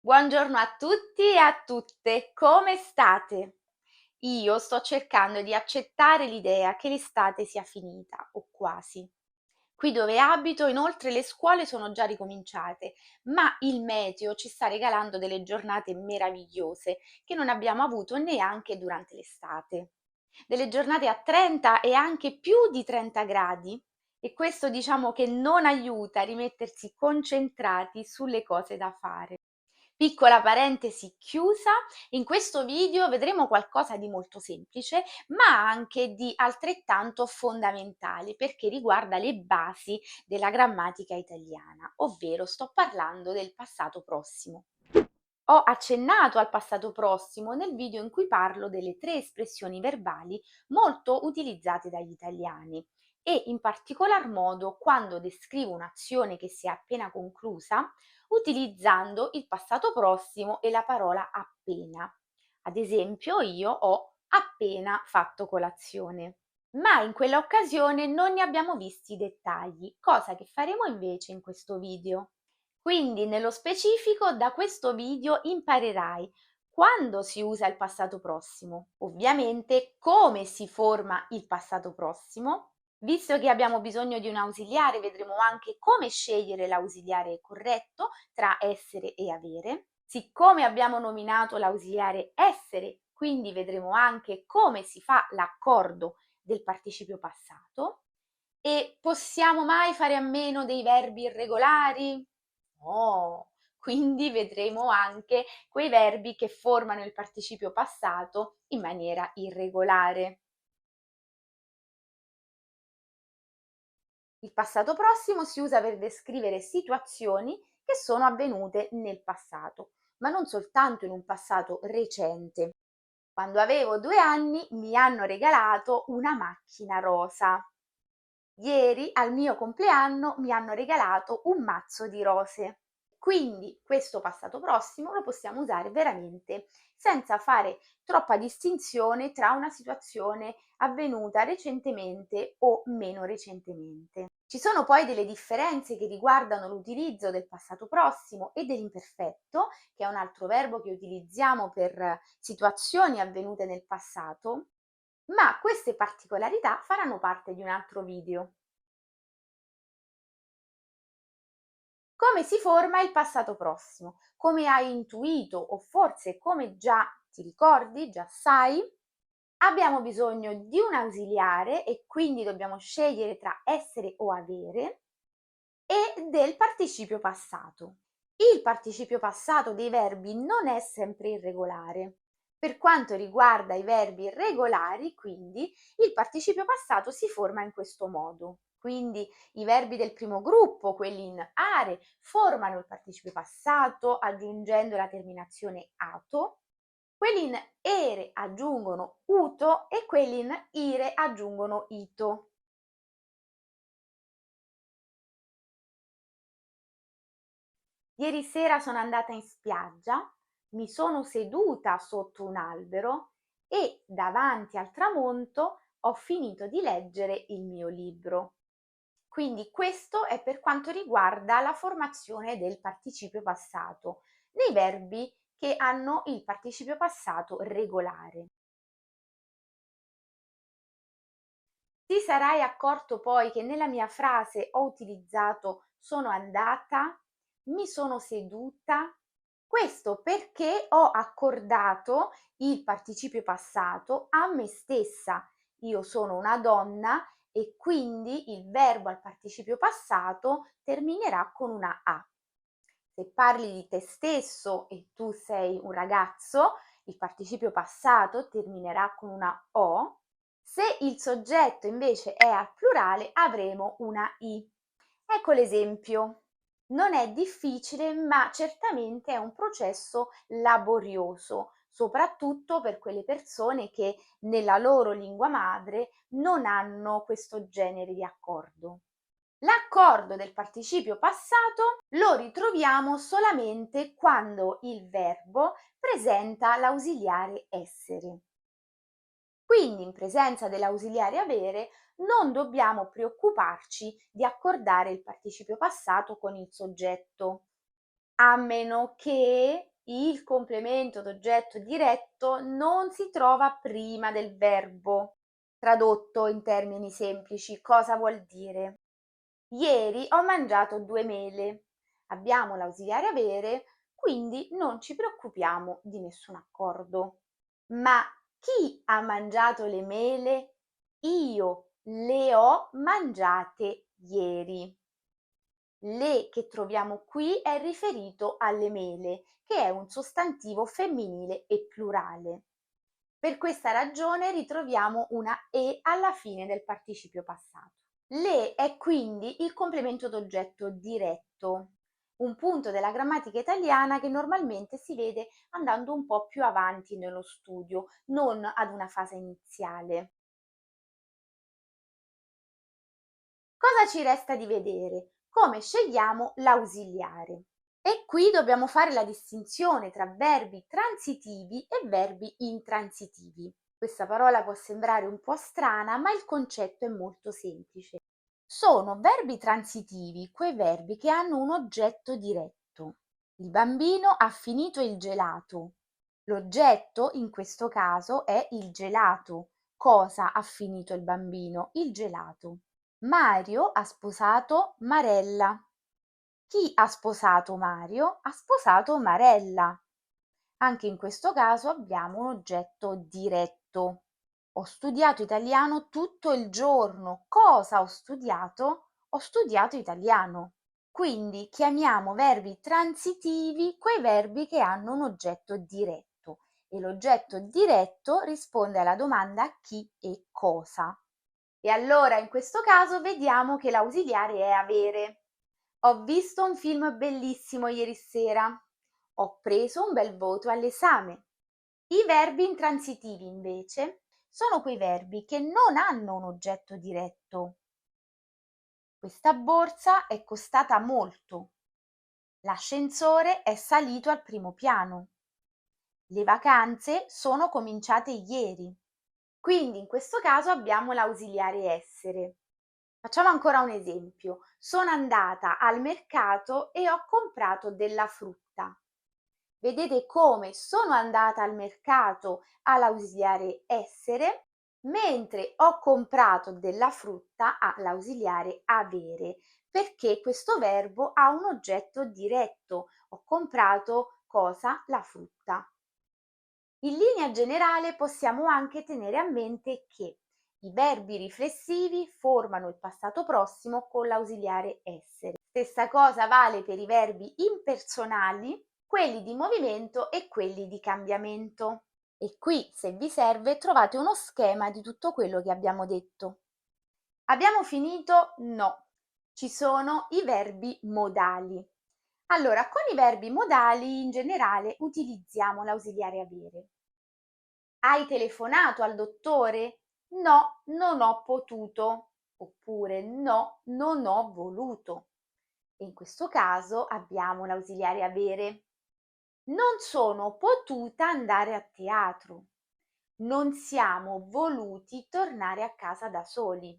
Buongiorno a tutti e a tutte, come state? Io sto cercando di accettare l'idea che l'estate sia finita, o quasi. Qui dove abito, inoltre, le scuole sono già ricominciate, ma il meteo ci sta regalando delle giornate meravigliose che non abbiamo avuto neanche durante l'estate. Delle giornate a 30 e anche più di 30 gradi. E questo diciamo che non aiuta a rimettersi concentrati sulle cose da fare. Piccola parentesi chiusa, in questo video vedremo qualcosa di molto semplice, ma anche di altrettanto fondamentale perché riguarda le basi della grammatica italiana, ovvero sto parlando del passato prossimo. Ho accennato al passato prossimo nel video in cui parlo delle tre espressioni verbali molto utilizzate dagli italiani e in particolar modo quando descrivo un'azione che si è appena conclusa utilizzando il passato prossimo e la parola appena. Ad esempio, io ho appena fatto colazione. Ma in quella occasione non ne abbiamo visti i dettagli, cosa che faremo invece in questo video. Quindi, nello specifico, da questo video imparerai quando si usa il passato prossimo, ovviamente come si forma il passato prossimo. Visto che abbiamo bisogno di un ausiliare, vedremo anche come scegliere l'ausiliare corretto tra essere e avere. Siccome abbiamo nominato l'ausiliare essere, quindi vedremo anche come si fa l'accordo del participio passato. E possiamo mai fare a meno dei verbi irregolari? No, quindi vedremo anche quei verbi che formano il participio passato in maniera irregolare. Il passato prossimo si usa per descrivere situazioni che sono avvenute nel passato, ma non soltanto in un passato recente. Quando avevo 2 anni mi hanno regalato una macchina rosa. Ieri al mio compleanno mi hanno regalato un mazzo di rose. Quindi questo passato prossimo lo possiamo usare veramente senza fare troppa distinzione tra una situazione avvenuta recentemente o meno recentemente. Ci sono poi delle differenze che riguardano l'utilizzo del passato prossimo e dell'imperfetto, che è un altro verbo che utilizziamo per situazioni avvenute nel passato, ma queste particolarità faranno parte di un altro video. Come si forma il passato prossimo? Come hai intuito o forse come già ti ricordi, già sai, abbiamo bisogno di un ausiliare e quindi dobbiamo scegliere tra essere o avere e del participio passato. Il participio passato dei verbi non è sempre irregolare. Per quanto riguarda i verbi regolari, quindi, il participio passato si forma in questo modo. Quindi i verbi del primo gruppo, quelli in are, formano il participio passato aggiungendo la terminazione ato, quelli in ere aggiungono uto e quelli in ire aggiungono ito. Ieri sera sono andata in spiaggia, mi sono seduta sotto un albero e davanti al tramonto ho finito di leggere il mio libro. Quindi questo è per quanto riguarda la formazione del participio passato nei verbi che hanno il participio passato regolare. Ti sarai accorto poi che nella mia frase ho utilizzato sono andata, mi sono seduta. Questo perché ho accordato il participio passato a me stessa. Io sono una donna e quindi il verbo al participio passato terminerà con una A. Se parli di te stesso e tu sei un ragazzo, il participio passato terminerà con una O. Se il soggetto invece è al plurale avremo una I. Ecco l'esempio. Non è difficile, ma certamente è un processo laborioso, soprattutto per quelle persone che nella loro lingua madre non hanno questo genere di accordo. L'accordo del participio passato lo ritroviamo solamente quando il verbo presenta l'ausiliare essere. Quindi in presenza dell'ausiliare avere non dobbiamo preoccuparci di accordare il participio passato con il soggetto, a meno che il complemento d'oggetto diretto non si trova prima del verbo. Tradotto in termini semplici, cosa vuol dire? Ieri ho mangiato 2 mele. Abbiamo l'ausiliare avere, quindi non ci preoccupiamo di nessun accordo. Ma chi ha mangiato le mele? Io le ho mangiate ieri. Le che troviamo qui è riferito alle mele, che è un sostantivo femminile e plurale. Per questa ragione ritroviamo una e alla fine del participio passato. Le è quindi il complemento d'oggetto diretto, un punto della grammatica italiana che normalmente si vede andando un po' più avanti nello studio, non ad una fase iniziale. Cosa ci resta di vedere? Come scegliamo l'ausiliare. E qui dobbiamo fare la distinzione tra verbi transitivi e verbi intransitivi. Questa parola può sembrare un po' strana, ma il concetto è molto semplice. Sono verbi transitivi quei verbi che hanno un oggetto diretto. Il bambino ha finito il gelato. L'oggetto in questo caso è il gelato. Cosa ha finito il bambino? Il gelato. Mario ha sposato Marella. Chi ha sposato Mario? Ha sposato Marella. Anche in questo caso abbiamo un oggetto diretto. Ho studiato italiano tutto il giorno. Cosa ho studiato? Ho studiato italiano. Quindi chiamiamo verbi transitivi quei verbi che hanno un oggetto diretto e l'oggetto diretto risponde alla domanda chi e cosa. E allora in questo caso vediamo che l'ausiliare è avere. Ho visto un film bellissimo ieri sera. Ho preso un bel voto all'esame. I verbi intransitivi invece sono quei verbi che non hanno un oggetto diretto. Questa borsa è costata molto. L'ascensore è salito al primo piano. Le vacanze sono cominciate ieri. Quindi in questo caso abbiamo l'ausiliare essere. Facciamo ancora un esempio. Sono andata al mercato e ho comprato della frutta. Vedete come sono andata al mercato ha l'ausiliare essere, mentre ho comprato della frutta ha l'ausiliare avere, perché questo verbo ha un oggetto diretto. Ho comprato cosa? La frutta. In linea generale possiamo anche tenere a mente che i verbi riflessivi formano il passato prossimo con l'ausiliare essere. Stessa cosa vale per i verbi impersonali, quelli di movimento e quelli di cambiamento. E qui, se vi serve, trovate uno schema di tutto quello che abbiamo detto. Abbiamo finito? No. Ci sono i verbi modali. Allora, con i verbi modali in generale utilizziamo l'ausiliare avere. Hai telefonato al dottore? No, non ho potuto. Oppure no, non ho voluto. E in questo caso abbiamo l'ausiliare avere. Non sono potuta andare a teatro. Non siamo voluti tornare a casa da soli.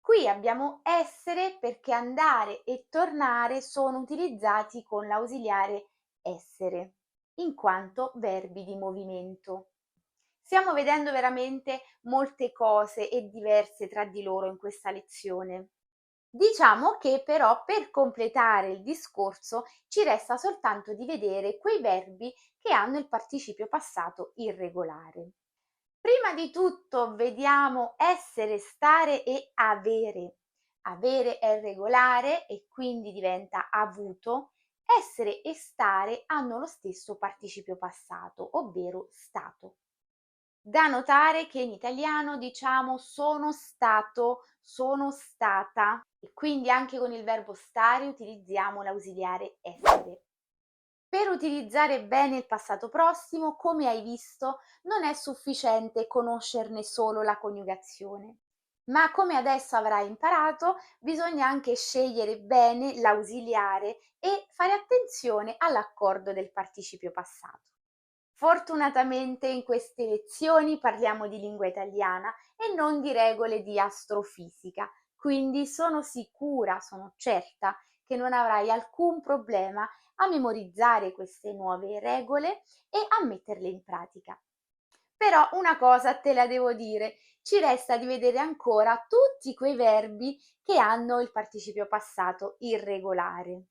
Qui abbiamo essere perché andare e tornare sono utilizzati con l'ausiliare essere, in quanto verbi di movimento. Stiamo vedendo veramente molte cose e diverse tra di loro in questa lezione. Diciamo che però per completare il discorso ci resta soltanto di vedere quei verbi che hanno il participio passato irregolare. Prima di tutto vediamo essere, stare e avere. Avere è regolare e quindi diventa avuto. Essere e stare hanno lo stesso participio passato, ovvero stato. Da notare che in italiano diciamo sono stato, sono stata e quindi anche con il verbo stare utilizziamo l'ausiliare essere. Per utilizzare bene il passato prossimo, come hai visto, non è sufficiente conoscerne solo la coniugazione, ma come adesso avrai imparato, bisogna anche scegliere bene l'ausiliare e fare attenzione all'accordo del participio passato. Fortunatamente in queste lezioni parliamo di lingua italiana e non di regole di astrofisica, quindi sono sicura, sono certa che non avrai alcun problema a memorizzare queste nuove regole e a metterle in pratica. Però una cosa te la devo dire, ci resta di vedere ancora tutti quei verbi che hanno il participio passato irregolare,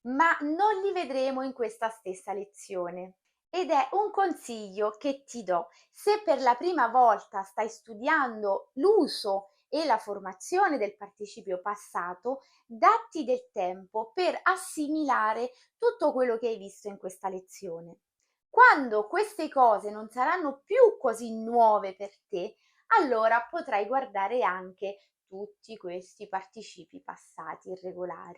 ma non li vedremo in questa stessa lezione. Ed è un consiglio che ti do. Se per la prima volta stai studiando l'uso e la formazione del participio passato, datti del tempo per assimilare tutto quello che hai visto in questa lezione. Quando queste cose non saranno più così nuove per te, allora potrai guardare anche tutti questi participi passati irregolari.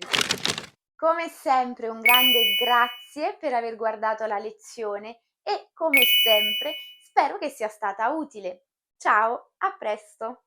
Come sempre un grande grazie per aver guardato la lezione e come sempre spero che sia stata utile. Ciao, a presto!